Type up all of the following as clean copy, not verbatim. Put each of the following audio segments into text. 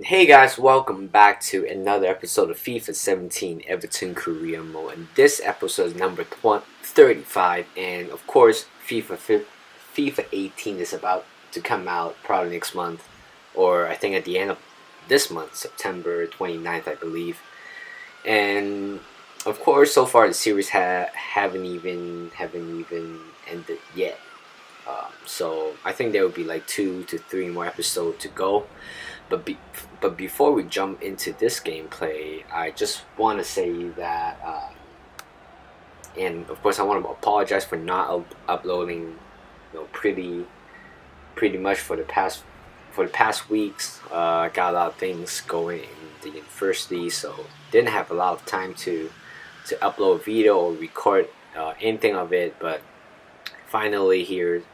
Hey guys, welcome back to another episode of FIFA 17 Everton Korea Mode. And this episode is number 35, and of course, FIFA 18 is about to come out probably next month, or I think at the end of this month, September 29th, I believe. And of course, so far the series haven't even ended yet. So I think there will be like 2 to 3 more episodes to go. But but before we jump into this gameplay, I just want to say that, and of course I want to apologize for not uploading, pretty much for the past weeks. I got a lot of things going in the university, so didn't have a lot of time to upload a video or record anything of it. But finally, here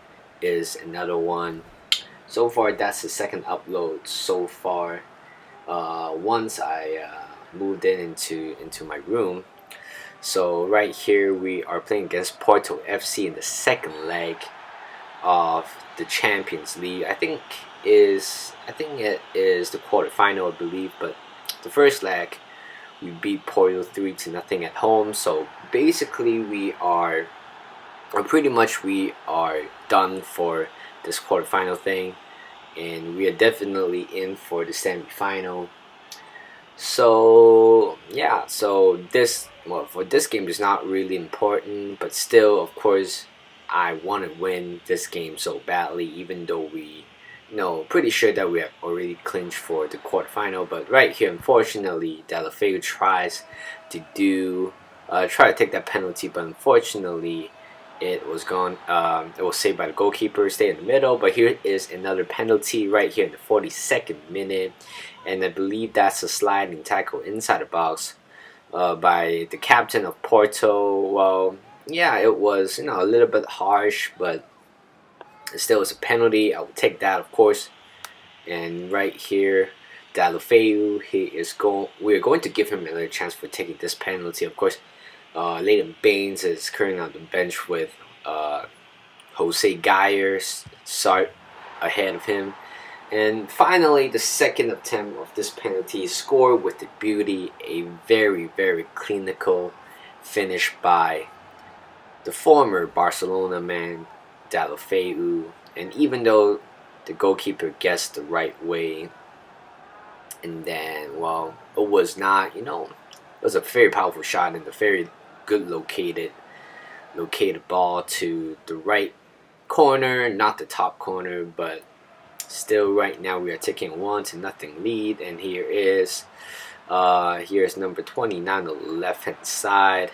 is another one. So far, that's the second upload so far. Once I moved into my room. So right here we are playing against Porto FC in the second leg of the Champions League. I think it is the quarterfinal, I believe. But the first leg we beat Porto 3-0 at home. So basically we are done for this quarterfinal thing, and we are definitely in for the semifinal. So yeah, for this game is not really important, but still, of course, I want to win this game so badly, even though we pretty sure that we have already clinched for the quarterfinal. But right here, unfortunately, Deulofeu tries to try to take that penalty, but unfortunately it was gone. It was saved by the goalkeeper, stay in the middle. But here is another penalty right here in the 42nd minute, and I believe that's a sliding tackle inside the box by the captain of Porto. Well, yeah, it was a little bit harsh, but it still was a penalty. I will take that, of course. And right here, Deulofeu, we are going to give him another chance for taking this penalty, of course. Leighton Baines is currently on the bench with Jose Geyer start ahead of him. And finally, the second attempt of this penalty is scored with the beauty, a very, very clinical finish by the former Barcelona man, Deulofeu. And even though the goalkeeper guessed the right way, and then, well, it was not, it was a very powerful shot and a very good located ball to the right corner, not the top corner, but still right now we are taking 1-0 lead. And here's number 29 on the left hand side.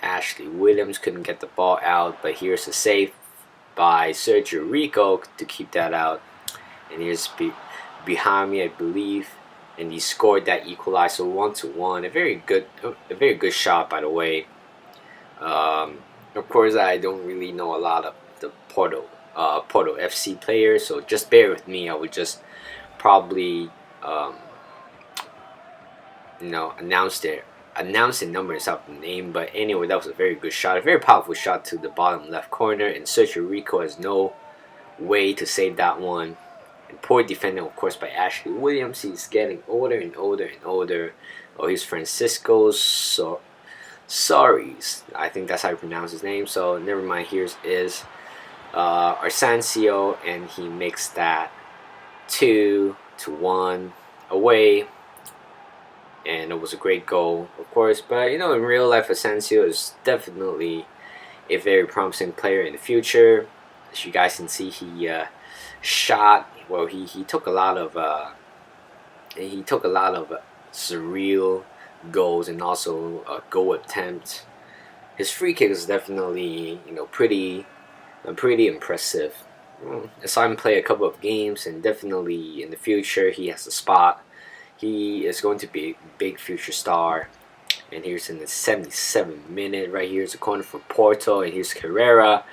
Ashley Williams couldn't get the ball out, but here's a save by Sergio Rico to keep that out. And here's behind me, I believe, and he scored that equalizer 1-1. A very good shot, by the way. Of course, I don't really know a lot of the Porto FC players, so just bear with me. I would just probably announce the number instead of the name. But anyway, that was a very good shot, a very powerful shot to the bottom left corner, and Sergio Rico has no way to save that one. And poor defending, of course, by Ashley Williams. He's getting older and older and older. Oh, he's Francisco Soares. I think that's how you pronounce his name. So never mind. Here's Arsenio, and he makes that 2-1 away. And it was a great goal, of course. But in real life, Asensio is definitely a very promising player in the future. As you guys can see, he shot. Well, he took a lot of surreal goals and also goal attempts. His free kick is definitely pretty impressive. I saw him play a couple of games, and definitely in the future he has a spot. He is going to be a big future star. And here's in the 77th minute. Right here's a corner for Porto, and here's Carrera.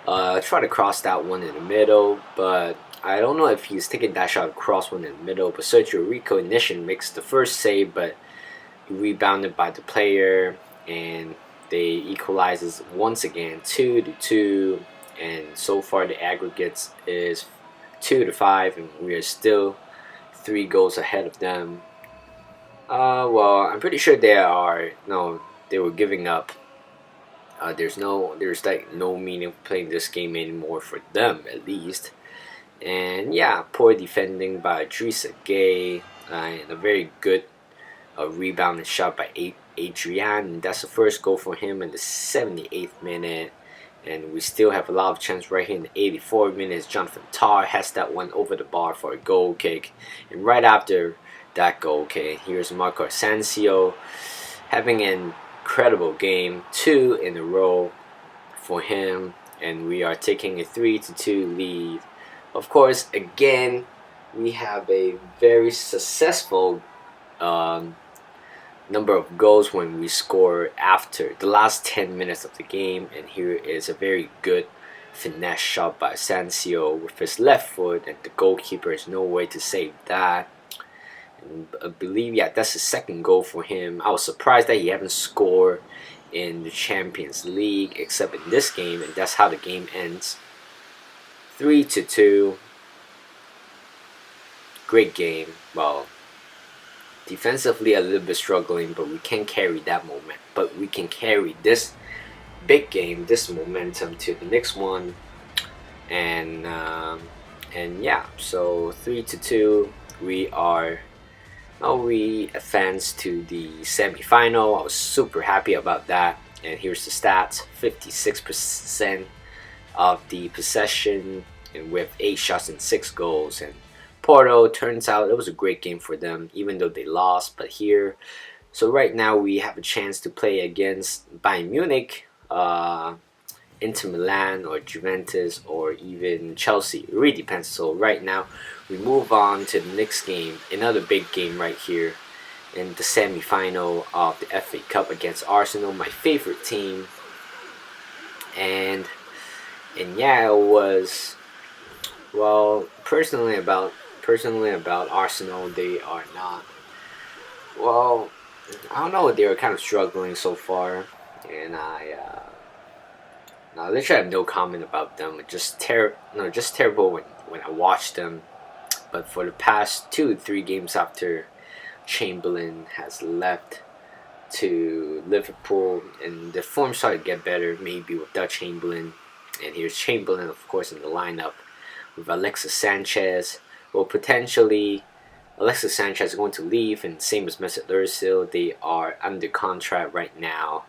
Try to cross that one in the middle, but I don't know if he's taking that shot across one in the middle. But Sergio Rico initially makes the first save, but rebounded by the player, and they equalizes once again 2-2. And so far the aggregates is 2-5, and we are still 3 goals ahead of them. Well, I'm pretty sure they are. No, they were giving up. There's like no meaning of playing this game anymore for them, at least. And yeah, poor defending by Teresa Gay, and a very good rebound and shot by Adrian. And that's the first goal for him in the 78th minute. And we still have a lot of chance right here in the 84th minute. Jonathan Tarr has that one over the bar for a goal kick. And right after that goal kick, here's Marco Asensio having an incredible game, 2 in a row for him. And we are taking a 3-2 lead. Of course, again, we have a very successful number of goals when we score after the last 10 minutes of the game. And here is a very good finesse shot by Asensio with his left foot, and the goalkeeper has no way to save that. And I believe, yeah, that's the second goal for him. I was surprised that he haven't scored in the Champions League except in this game, and that's how the game ends. 3-2. Great game. Well, defensively a little bit struggling, but we can carry that moment. But we can carry this big game, this momentum to the next one. And yeah, so 3-2. We advanced to the semi-final. I was super happy about that. And here's the stats: 56% of the possession, and with 8 shots and 6 goals. And Porto, turns out it was a great game for them, even though they lost. But here, so right now we have a chance to play against Bayern Munich, Inter Milan, or Juventus, or even Chelsea. It really depends. So right now we move on to the next game, another big game right here in the semi-final of the FA Cup against Arsenal, my favorite team. And yeah, it was, well, personally about Arsenal, they are not, well, I don't know, they are kind of struggling so far, and no, literally have no comment about them. Just terrible when I watch them. But for the past 2-3 games after Chamberlain has left to Liverpool, and the form started to get better, maybe without Chamberlain. And here's Chamberlain, of course, in the lineup with Alexis Sanchez. Well, potentially Alexis Sanchez is going to leave, and same as Mesut Ozil, they are under contract right now.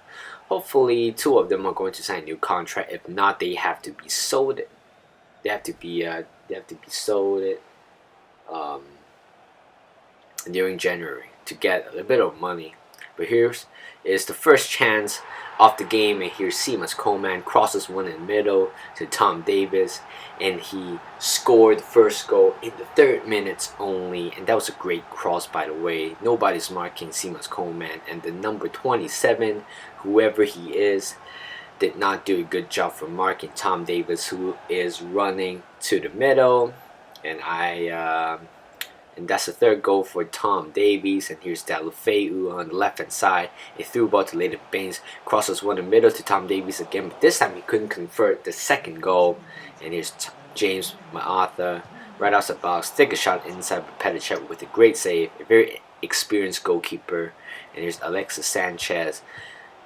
Hopefully, 2 of them are going to sign a new contract. If not, they have to be sold. They have to be sold during January to get a little bit of money. But here's is the first chance of the game, and here's Seamus Coleman crosses one in the middle to Tom Davies, and he scored the first goal in the 3rd minute only. And that was a great cross, by the way. Nobody's marking Seamus Coleman, and the number 27, whoever he is, did not do a good job for marking Tom Davies, who is running to the middle. And that's the 3rd goal for Tom Davies. And here's Deulofeu on the left hand side. A through ball to Leighton Baines, crosses one in the middle to Tom Davies again, but this time he couldn't convert the 2nd goal. And here's James Maarthur right outside the box, take a shot inside Petacek with a great save. A very experienced goalkeeper. And here's Alexis Sanchez.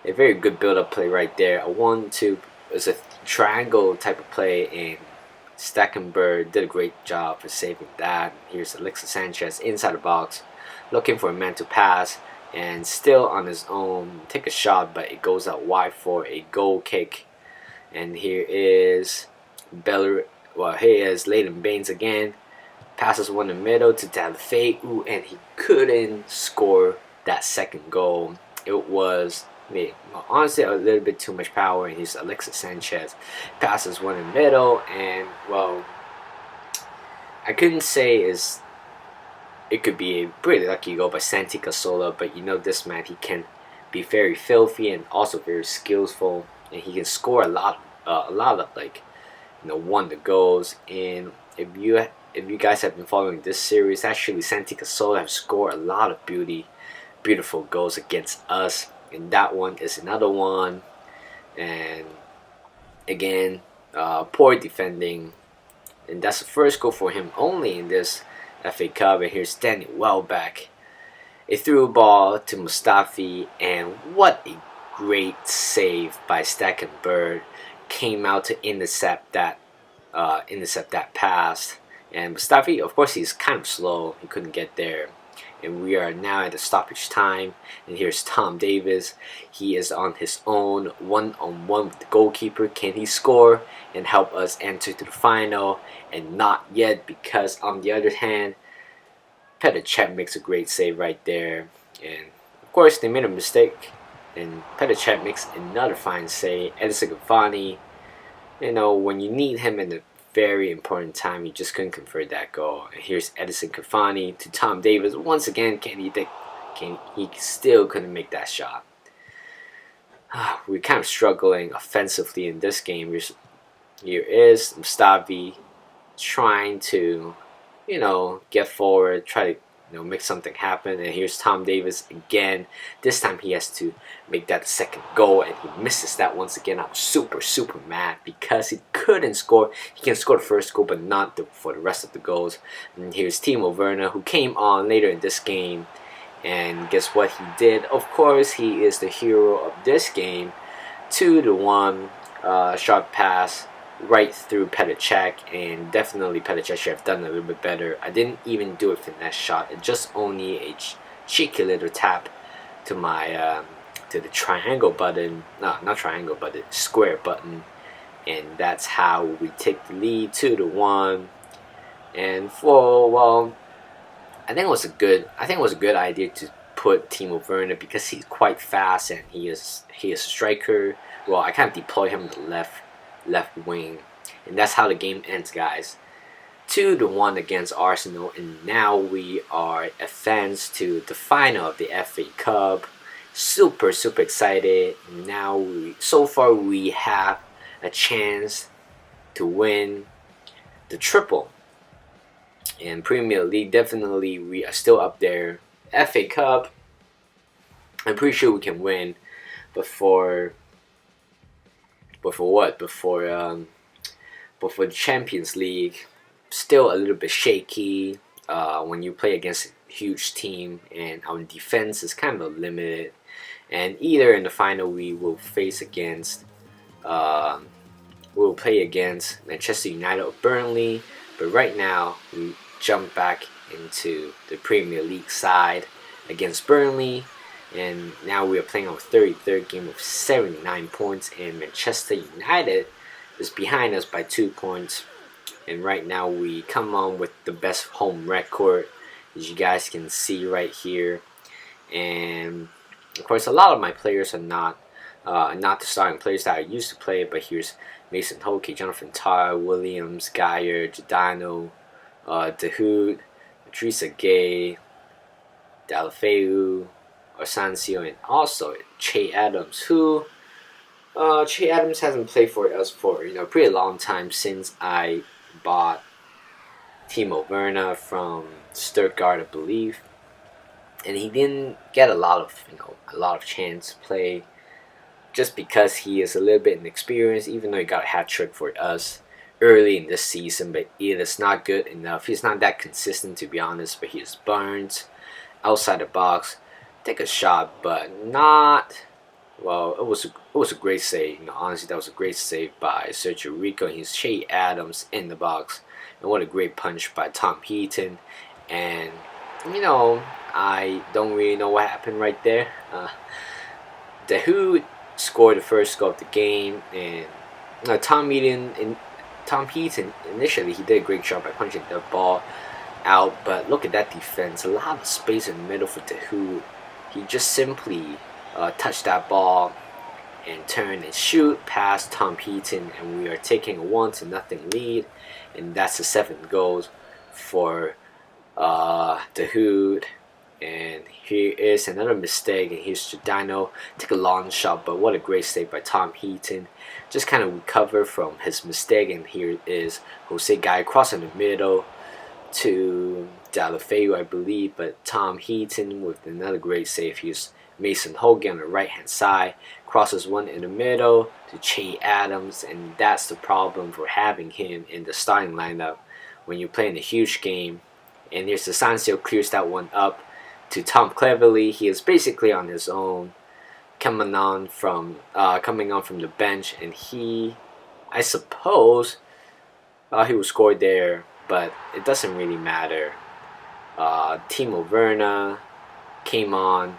A very good build-up play right there. A 1-2 is a triangle type of play, and Stackenberg did a great job for saving that. Here's Alexis Sanchez inside the box, looking for a man to pass, and still on his own, take a shot, but it goes out wide for a goal kick. And here is Leighton Baines again, passes one in the middle to Deulofeu, and he couldn't score that 2nd goal. It was honestly a little bit too much power, and he's Alexis Sanchez passes one in the middle, and well, I couldn't say it could be a pretty lucky goal by Santi Cazorla, but you know this man, he can be very filthy and also very skillful, and he can score a lot of wonder goals. And if you guys have been following this series, actually Santi Cazorla has scored a lot of beautiful goals against us. And that one is another one. And again, poor defending. And that's the first goal for him only in this FA Cup, and here's Danny Welbeck. It threw a ball to Mustafi, and what a great save by Stackenberg. Came out to intercept that pass. And Mustafi, of course, he's kind of slow. He couldn't get there. And we are now at the stoppage time. And here's Tom Davis. He is on his own, one-on-one with the goalkeeper. Can he score and help us enter to the final? And not yet, because on the other hand, Petr Cech makes a great save right there. And of course, they made a mistake. And Petr Cech makes another fine save. Edison Cavani, when you need him in a very important time, he just couldn't convert that goal. And here's Edison Cavani to Tom Davis. Once again, he still couldn't make that shot. We're kind of struggling offensively in this game. Here is Mustafi trying to, get forward, try to make something happen. And here's Tom Davis again. This time he has to make that second goal, and he misses that once again. I'm super mad because he couldn't score. He can score the first goal, but not for the rest of the goals. And here's Timo Werner, who came on later in this game, and guess what he did? Of course, he is the hero of this game. 2-1 shot pass right through Petr Cech, and definitely Petr Cech should have done a little bit better. I didn't even do a finesse shot. It's just only a cheeky little tap to my to the triangle button. No, not triangle, but the square button, and that's how we take the lead 2-1. And I think it was a good idea to put Timo Werner because he's quite fast and he is a striker. Well, I kind of deploy him to the left wing, and that's how the game ends, guys. 2-1 against Arsenal, and now we are advanced to the final of the FA Cup. Super excited. Now so far we have a chance to win the triple. In Premier League, definitely we are still up there. FA Cup, I'm pretty sure we can win, but for what? Before the Champions League, still a little bit shaky when you play against a huge team, and our defense is kind of limited. And either in the final we will face against, we will play against Manchester United or Burnley. But right now we jump back into the Premier League side against Burnley. And now we are playing our 33rd game with 79 points, and Manchester United is behind us by 2 points. And right now we come on with the best home record, as you guys can see right here. And of course, a lot of my players are not the starting players that I used to play. But here's Mason Holke, Jonathan Tah, Williams, Geyer, Giordano, De Hoot, Idrissa Gueye, Deulofeu, Asensio, and also Che Adams, who Che Adams hasn't played for us for a pretty long time since I bought Timo Werner from Stuttgart, I believe, and he didn't get a lot of chance to play just because he is a little bit inexperienced. Even though he got a hat trick for us early in this season, but it is not good enough. He's not that consistent, to be honest, but he is burned outside the box. Take a shot, but not well. It was a great save. Honestly, that was a great save by Sergio Rico. He's Che Adams in the box, and what a great punch by Tom Heaton. And I don't really know what happened right there. De Hoot scored the first goal of the game, and Tom Heaton initially he did a great job by punching the ball out. But look at that defense. A lot of space in the middle for De Hoot. He just simply touched that ball and turn and shoot past Tom Heaton, and we are taking a 1-0 lead, and that's the 7th goal for De Hoot. And here is another mistake, and here's Giordano. Take a long shot, but what a great save by Tom Heaton. Just kind of recover from his mistake, and here is Jose Guy crossing the middle to Deulofeu, I believe, but Tom Heaton with another great save. Here's Mason Hogan on the right hand side, crosses one in the middle to Che Adams, and that's the problem for having him in the starting lineup when you're playing a huge game And here's Asensio clears that one up to Tom Cleverley. He is basically on his own, coming on from the bench, and I suppose, he will score there, but it doesn't really matter. Timo Werner came on.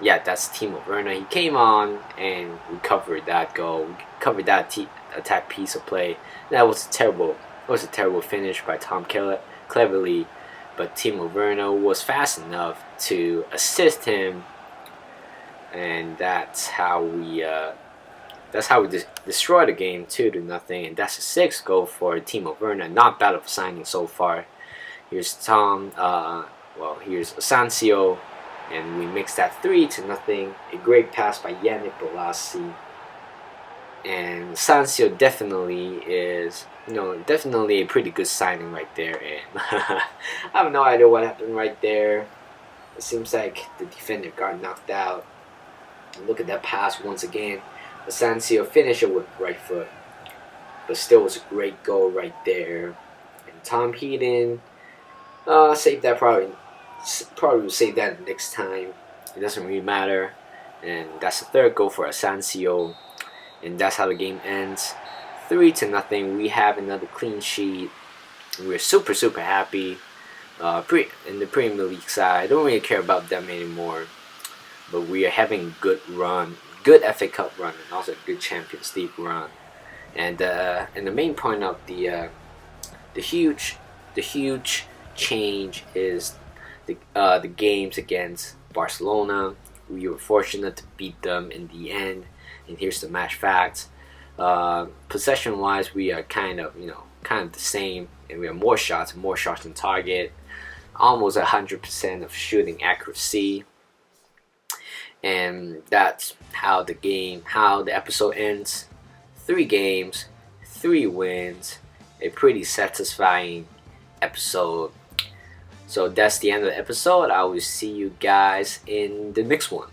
Yeah, that's Timo Werner. He came on and we covered that goal. We covered that attack piece of play. That was a terrible finish by Tom Cleverley, but Timo Werner was fast enough to assist him, and that's how we destroy the game 2-0, and that's a 6th goal for Timo Werner. Not bad of a signing so far. Here's here's Asensio, and we mix that 3-0. A great pass by Yannick Bolasie, and Asensio definitely is, definitely a pretty good signing right there. And I have no idea what happened right there. It seems like the defender got knocked out. Look at that pass once again. Asensio finished it with right foot, but still was a great goal right there. And Tom Heaton saved that, probably will save that next time. It doesn't really matter. And that's the 3rd goal for Asensio, and that's how the game ends. 3-0. We have another clean sheet. We're super happy. In the Premier League side, I don't really care about them anymore, but we are having a good run, good FA Cup run, and also a good Champions League run. And the main point of the huge change is the games against Barcelona. We were fortunate to beat them in the end, and here's the match facts. Possession wise, we are kind of the same, and we have more shots on target, almost 100% of shooting accuracy. And that's how the episode ends. 3 games, 3 wins, a pretty satisfying episode. So that's the end of the episode. I will see you guys in the next one.